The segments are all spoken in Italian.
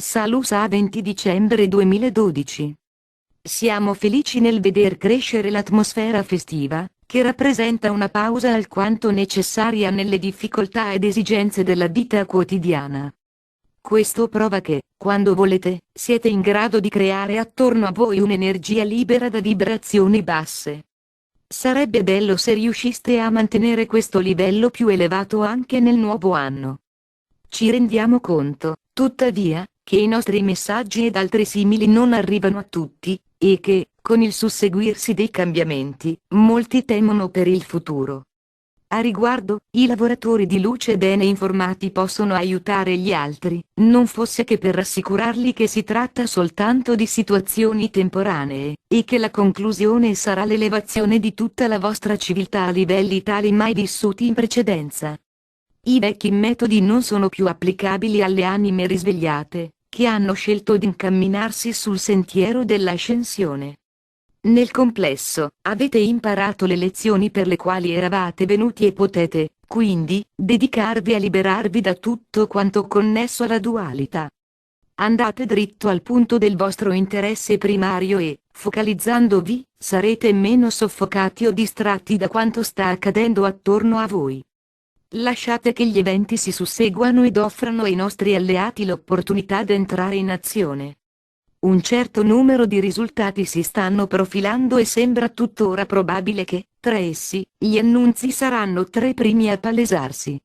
Salusa 20 dicembre 2012. Siamo felici nel veder crescere l'atmosfera festiva, che rappresenta una pausa alquanto necessaria nelle difficoltà ed esigenze della vita quotidiana. Questo prova che, quando volete, siete in grado di creare attorno a voi un'energia libera da vibrazioni basse. Sarebbe bello se riusciste a mantenere questo livello più elevato anche nel nuovo anno. Ci rendiamo conto, tuttavia, che i nostri messaggi ed altri simili non arrivano a tutti, e che, con il susseguirsi dei cambiamenti, molti temono per il futuro. A riguardo, i lavoratori di luce bene informati possono aiutare gli altri, non fosse che per rassicurarli che si tratta soltanto di situazioni temporanee, e che la conclusione sarà l'elevazione di tutta la vostra civiltà a livelli tali mai vissuti in precedenza. I vecchi metodi non sono più applicabili alle anime risvegliate, che hanno scelto di incamminarsi sul sentiero dell'ascensione. Nel complesso, avete imparato le lezioni per le quali eravate venuti e potete, quindi, dedicarvi a liberarvi da tutto quanto connesso alla dualità. Andate dritto al punto del vostro interesse primario e, focalizzandovi, sarete meno soffocati o distratti da quanto sta accadendo attorno a voi. Lasciate che gli eventi si susseguano ed offrano ai nostri alleati l'opportunità di entrare in azione. Un certo numero di risultati si stanno profilando e sembra tuttora probabile che, tra essi, gli annunzi saranno tra i primi a palesarsi.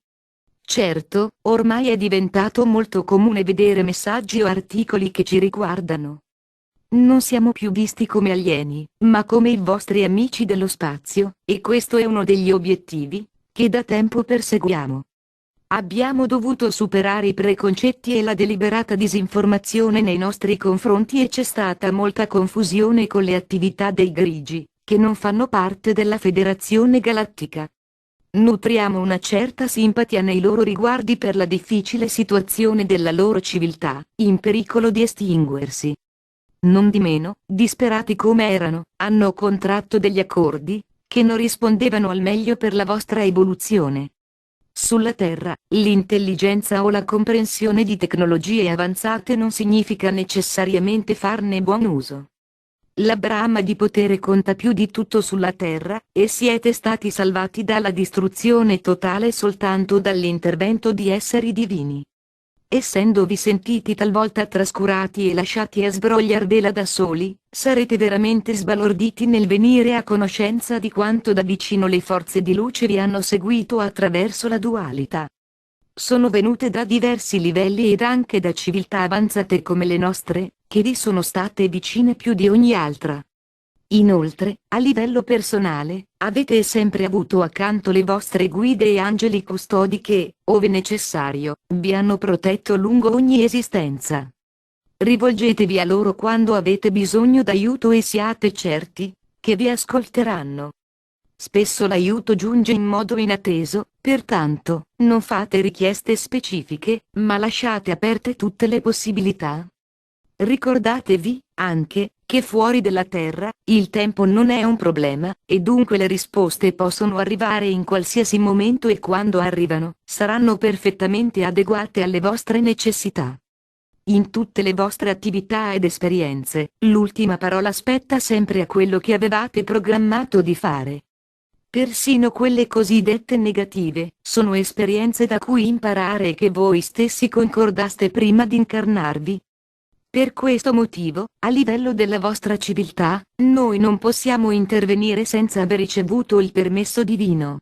Certo, ormai è diventato molto comune vedere messaggi o articoli che ci riguardano. Non siamo più visti come alieni, ma come i vostri amici dello spazio, e questo è uno degli obiettivi che da tempo perseguiamo. Abbiamo dovuto superare i preconcetti e la deliberata disinformazione nei nostri confronti e c'è stata molta confusione con le attività dei grigi, che non fanno parte della Federazione Galattica. Nutriamo una certa simpatia nei loro riguardi per la difficile situazione della loro civiltà, in pericolo di estinguersi. Nondimeno, disperati come erano, hanno contratto degli accordi, che non rispondevano al meglio per la vostra evoluzione. Sulla Terra, l'intelligenza o la comprensione di tecnologie avanzate non significa necessariamente farne buon uso. La brama di potere conta più di tutto sulla Terra, e siete stati salvati dalla distruzione totale soltanto dall'intervento di esseri divini. Essendovi sentiti talvolta trascurati e lasciati a sbrogliarvela da soli, sarete veramente sbalorditi nel venire a conoscenza di quanto da vicino le forze di luce vi hanno seguito attraverso la dualità. Sono venute da diversi livelli ed anche da civiltà avanzate come le nostre, che vi sono state vicine più di ogni altra. Inoltre, a livello personale, avete sempre avuto accanto le vostre guide e angeli custodi che, ove necessario, vi hanno protetto lungo ogni esistenza. Rivolgetevi a loro quando avete bisogno d'aiuto e siate certi che vi ascolteranno. Spesso l'aiuto giunge in modo inatteso, pertanto, non fate richieste specifiche, ma lasciate aperte tutte le possibilità. Ricordatevi, anche, che fuori della Terra, il tempo non è un problema, e dunque le risposte possono arrivare in qualsiasi momento e quando arrivano, saranno perfettamente adeguate alle vostre necessità. In tutte le vostre attività ed esperienze, l'ultima parola spetta sempre a quello che avevate programmato di fare. Persino quelle cosiddette negative, sono esperienze da cui imparare e che voi stessi concordaste prima di incarnarvi. Per questo motivo, a livello della vostra civiltà, noi non possiamo intervenire senza aver ricevuto il permesso divino.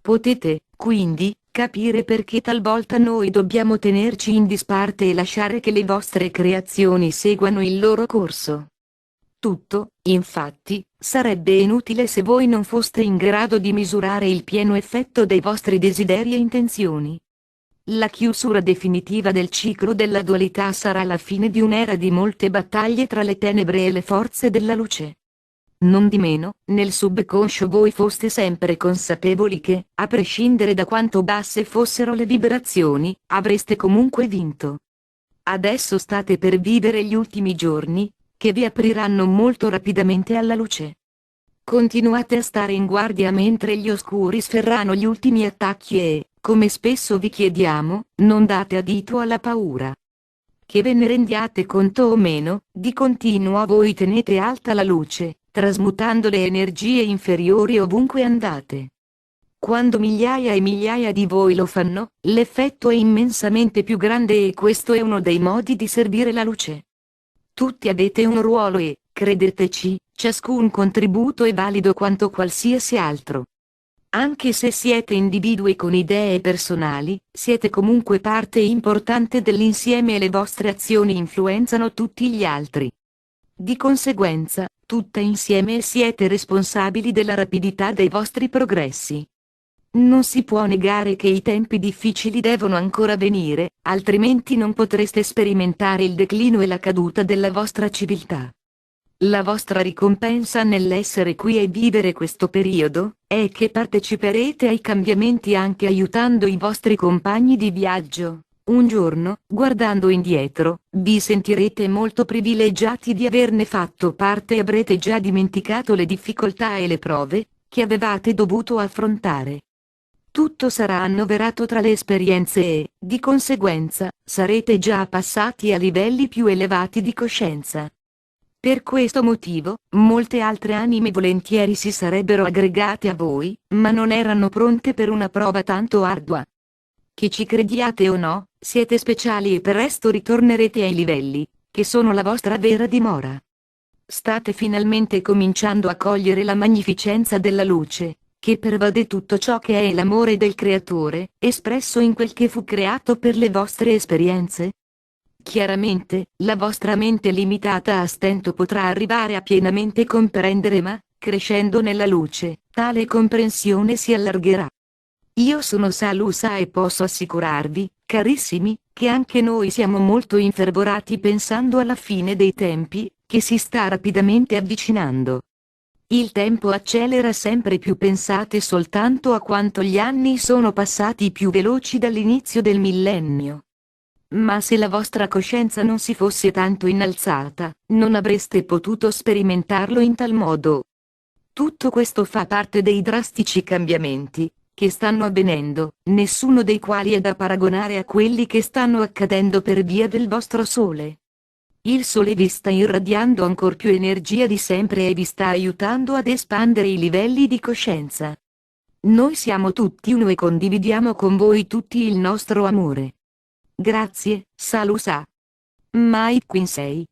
Potete, quindi, capire perché talvolta noi dobbiamo tenerci in disparte e lasciare che le vostre creazioni seguano il loro corso. Tutto, infatti, sarebbe inutile se voi non foste in grado di misurare il pieno effetto dei vostri desideri e intenzioni. La chiusura definitiva del ciclo della dualità sarà la fine di un'era di molte battaglie tra le tenebre e le forze della luce. Nondimeno, nel subconscio voi foste sempre consapevoli che, a prescindere da quanto basse fossero le vibrazioni, avreste comunque vinto. Adesso state per vivere gli ultimi giorni, che vi apriranno molto rapidamente alla luce. Continuate a stare in guardia mentre gli oscuri sferrano gli ultimi attacchi e, come spesso vi chiediamo, non date adito alla paura. Che ve ne rendiate conto o meno, di continuo voi tenete alta la luce, trasmutando le energie inferiori ovunque andate. Quando migliaia e migliaia di voi lo fanno, l'effetto è immensamente più grande e questo è uno dei modi di servire la luce. Tutti avete un ruolo e, credeteci, ciascun contributo è valido quanto qualsiasi altro. Anche se siete individui con idee personali, siete comunque parte importante dell'insieme e le vostre azioni influenzano tutti gli altri. Di conseguenza, tutte insieme siete responsabili della rapidità dei vostri progressi. Non si può negare che i tempi difficili devono ancora venire, altrimenti non potreste sperimentare il declino e la caduta della vostra civiltà. La vostra ricompensa nell'essere qui e vivere questo periodo, è che parteciperete ai cambiamenti anche aiutando i vostri compagni di viaggio. Un giorno, guardando indietro, vi sentirete molto privilegiati di averne fatto parte e avrete già dimenticato le difficoltà e le prove che avevate dovuto affrontare. Tutto sarà annoverato tra le esperienze e, di conseguenza, sarete già passati a livelli più elevati di coscienza. Per questo motivo, molte altre anime volentieri si sarebbero aggregate a voi, ma non erano pronte per una prova tanto ardua. Che ci crediate o no, siete speciali e presto ritornerete ai livelli, che sono la vostra vera dimora. State finalmente cominciando a cogliere la magnificenza della luce, che pervade tutto ciò che è l'amore del Creatore, espresso in quel che fu creato per le vostre esperienze. Chiaramente, la vostra mente limitata a stento potrà arrivare a pienamente comprendere, ma, crescendo nella luce, tale comprensione si allargherà. Io sono Salusa e posso assicurarvi, carissimi, che anche noi siamo molto infervorati pensando alla fine dei tempi, che si sta rapidamente avvicinando. Il tempo accelera sempre più, pensate soltanto a quanto gli anni sono passati più veloci dall'inizio del millennio. Ma se la vostra coscienza non si fosse tanto innalzata, non avreste potuto sperimentarlo in tal modo. Tutto questo fa parte dei drastici cambiamenti che stanno avvenendo, nessuno dei quali è da paragonare a quelli che stanno accadendo per via del vostro sole. Il sole vi sta irradiando ancor più energia di sempre e vi sta aiutando ad espandere i livelli di coscienza. Noi siamo tutti uno e condividiamo con voi tutti il nostro amore. Grazie, Salusa. Mike Quinsey.